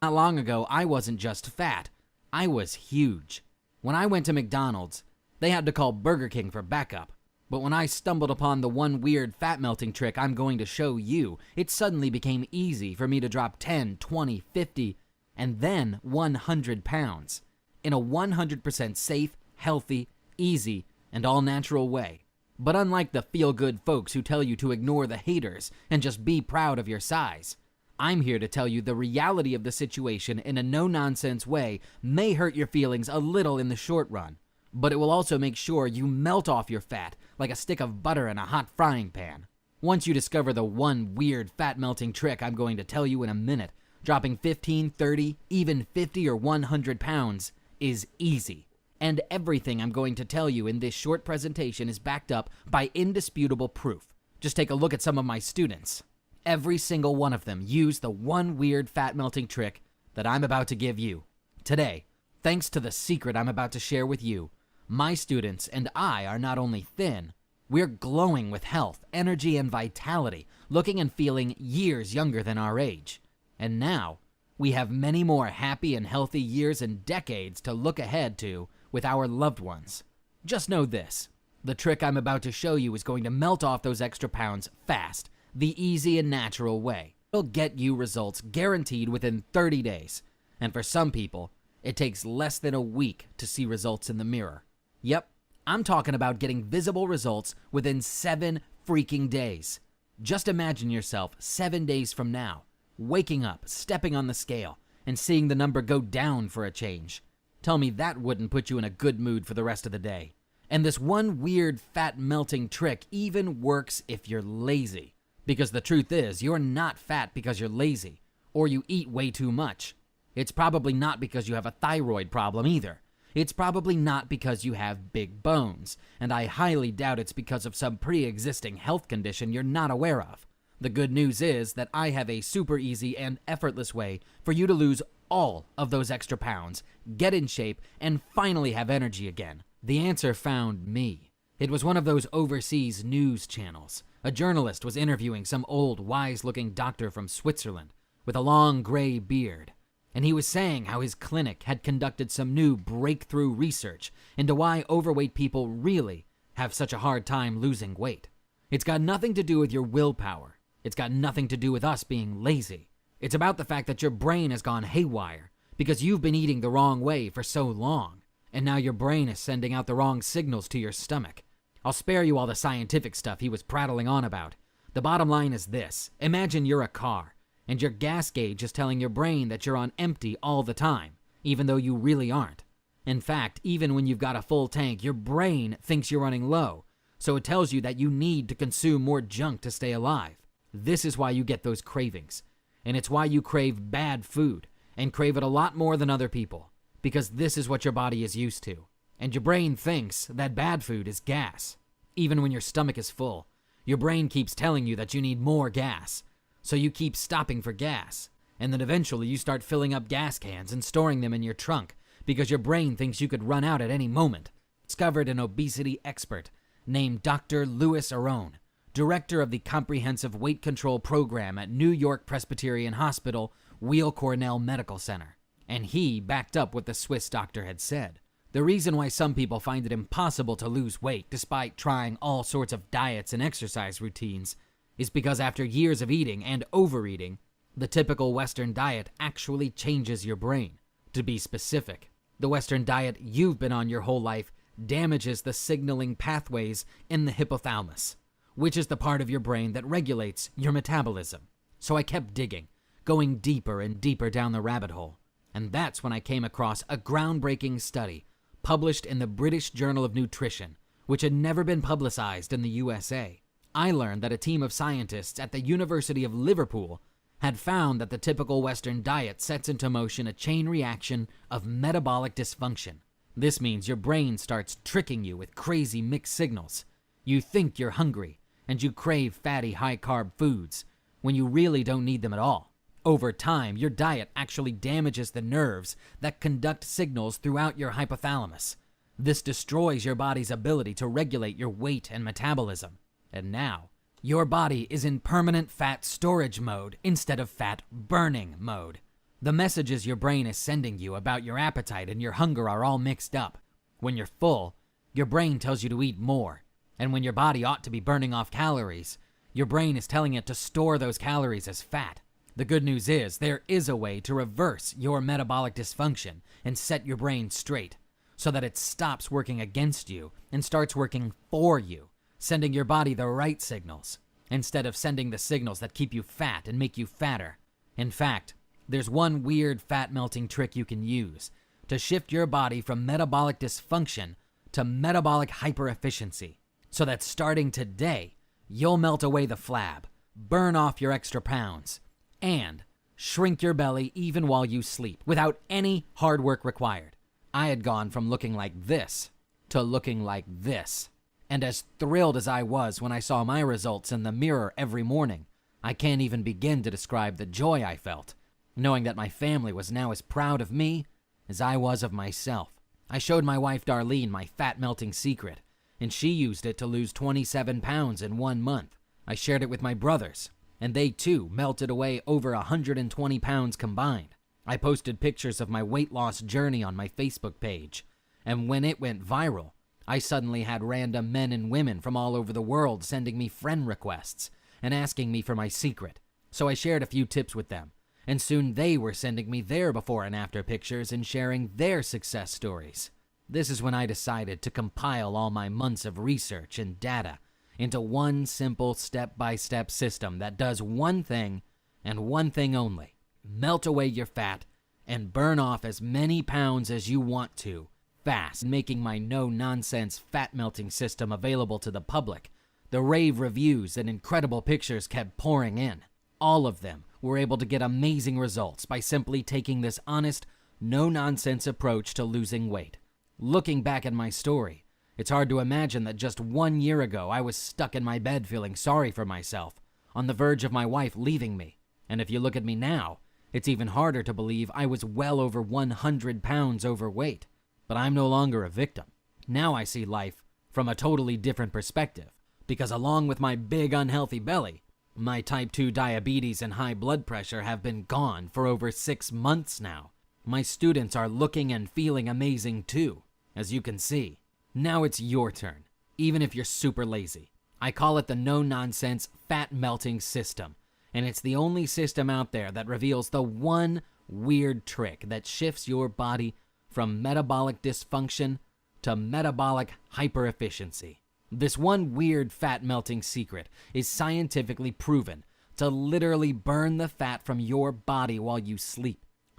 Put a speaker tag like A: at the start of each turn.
A: Not long ago, I wasn't just fat, I was huge. When I went to McDonald's, they had to call Burger King for backup. But when I stumbled upon the one weird fat melting trick I'm going to show you, it suddenly became easy for me to drop 10, 20, 50, and then 100 pounds in a 100% safe, healthy, easy, and all-natural way. But unlike the feel-good folks who tell you to ignore the haters and just be proud of your size, I'm here to tell you the reality of the situation in a no-nonsense way may hurt your feelings a little in the short run, but it will also make sure you melt off your fat like a stick of butter in a hot frying pan. Once you discover the one weird fat-melting trick I'm going to tell you in a minute, dropping 15, 30, even 50 or 100 pounds is easy. And everything I'm going to tell you in this short presentation is backed up by indisputable proof. Just take a look at some of my students. Every single one of them used the one weird fat-melting trick that I'm about to give you. Today, thanks to the secret I'm about to share with you, my students and I are not only thin, we're glowing with health, energy, and vitality, looking and feeling years younger than our age. And now, we have many more happy and healthy years and decades to look ahead to with our loved ones. Just know this, the trick I'm about to show you is going to melt off those extra pounds fast, the easy and natural way. It'll get you results guaranteed within 30 days. And for some people, it takes less than a week to see results in the mirror. Yep, I'm talking about getting visible results within 7 freaking days. Just imagine yourself 7 days from now, waking up, stepping on the scale, and seeing the number go down for a change. Tell me that wouldn't put you in a good mood for the rest of the day. And this one weird fat melting trick even works if you're lazy. Because the truth is, you're not fat because you're lazy, or you eat way too much. It's probably not because you have a thyroid problem either. It's probably not because you have big bones, and I highly doubt it's because of some pre-existing health condition you're not aware of. The good news is that I have a super easy and effortless way for you to lose all of those extra pounds, get in shape, and finally have energy again. The answer found me. It was one of those overseas news channels. A journalist was interviewing some old, wise-looking doctor from Switzerland with a long gray beard. And he was saying how his clinic had conducted some new breakthrough research into why overweight people really have such a hard time losing weight. It's got nothing to do with your willpower. It's got nothing to do with us being lazy. It's about the fact that your brain has gone haywire because you've been eating the wrong way for so long, and now your brain is sending out the wrong signals to your stomach. I'll spare you all the scientific stuff he was prattling on about. The bottom line is this. Imagine you're a car, and your gas gauge is telling your brain that you're on empty all the time, even though you really aren't. In fact, even when you've got a full tank, your brain thinks you're running low, so it tells you that you need to consume more junk to stay alive. This is why you get those cravings, and it's why you crave bad food, and crave it a lot more than other people, because this is what your body is used to. And your brain thinks that bad food is gas. Even when your stomach is full, your brain keeps telling you that you need more gas. So you keep stopping for gas, and then eventually you start filling up gas cans and storing them in your trunk because your brain thinks you could run out at any moment. Discovered an obesity expert named Dr. Louis Aron, director of the Comprehensive Weight Control Program at New York Presbyterian Hospital, Weill Cornell Medical Center. And he backed up what the Swiss doctor had said. The reason why some people find it impossible to lose weight despite trying all sorts of diets and exercise routines is because after years of eating and overeating, the typical Western diet actually changes your brain. To be specific, the Western diet you've been on your whole life damages the signaling pathways in the hypothalamus, which is the part of your brain that regulates your metabolism. So I kept digging, going deeper and deeper down the rabbit hole. And that's when I came across a groundbreaking study published in the British Journal of Nutrition, which had never been publicized in the USA. I learned that a team of scientists at the University of Liverpool had found that the typical Western diet sets into motion a chain reaction of metabolic dysfunction. This means your brain starts tricking you with crazy mixed signals. You think you're hungry, and you crave fatty, high-carb foods, when you really don't need them at all. Over time, your diet actually damages the nerves that conduct signals throughout your hypothalamus. This destroys your body's ability to regulate your weight and metabolism. And now, Your body is in permanent fat storage mode instead of fat burning mode. The messages your brain is sending you about your appetite and your hunger are all mixed up. When you're full, your brain tells you to eat more. And when your body ought to be burning off calories, your brain is telling it to store those calories as fat. The good news is there is a way to reverse your metabolic dysfunction and set your brain straight so that it stops working against you and starts working for you, sending your body the right signals instead of sending the signals that keep you fat and make you fatter. In fact, there's one weird fat melting trick you can use to shift your body from metabolic dysfunction to metabolic hyperefficiency so that starting today, you'll melt away the flab, burn off your extra pounds, and shrink your belly even while you sleep without any hard work required. I had gone from looking like this to looking like this. And as thrilled as I was when I saw my results in the mirror every morning, I can't even begin to describe the joy I felt, knowing that my family was now as proud of me as I was of myself. I showed my wife Darlene my fat melting secret, and she used it to lose 27 pounds in 1 month. I shared it with my brothers, and they too melted away over 120 pounds combined. I posted pictures of my weight loss journey on my Facebook page, and when it went viral, I suddenly had random men and women from all over the world sending me friend requests and asking me for my secret. So I shared a few tips with them, and soon they were sending me their before and after pictures and sharing their success stories. This is when I decided to compile all my months of research and data into one simple step-by-step system that does one thing and one thing only: melt away your fat and burn off as many pounds as you want to fast. Making my no-nonsense fat-melting system available to the public, the rave reviews and incredible pictures kept pouring in. All of them were able to get amazing results by simply taking this honest, no-nonsense approach to losing weight. Looking back at my story, it's hard to imagine that just 1 year ago I was stuck in my bed feeling sorry for myself, on the verge of my wife leaving me. And if you look at me now, it's even harder to believe I was well over 100 pounds overweight. But I'm no longer a victim. Now I see life from a totally different perspective, because along with my big unhealthy belly, my type 2 diabetes and high blood pressure have been gone for over 6 months now. My students are looking and feeling amazing too, as you can see. Now it's your turn, even if you're super lazy. I call it the no-nonsense fat-melting system, and it's the only system out there that reveals the one weird trick that shifts your body from metabolic dysfunction to metabolic hyperefficiency. This one weird fat-melting secret is scientifically proven to literally burn the fat from your body while you sleep.